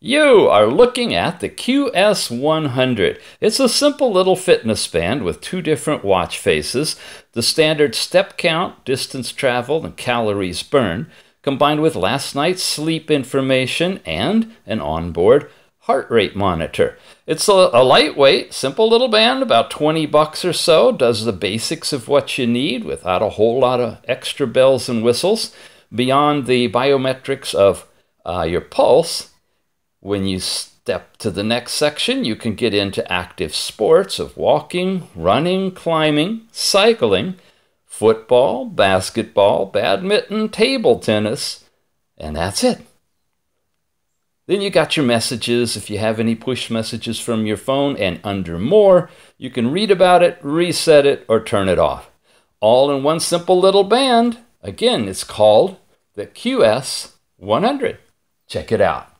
You are looking at the QS100. It's a simple little fitness band with two different watch faces, the standard step count, distance traveled, and calories burned, combined with last night's sleep information and an onboard heart rate monitor. It's a lightweight, simple little band, about 20 bucks or so, does the basics of what you need without a whole lot of extra bells and whistles. Beyond the biometrics of your pulse, when you step to the next section, you can get into active sports of walking, running, climbing, cycling, football, basketball, badminton, table tennis, and that's it. Then you got your messages if you have any push messages from your phone, and under More, you can read about it, reset it, or turn it off. All in one simple little band. Again, it's called the QS100. Check it out.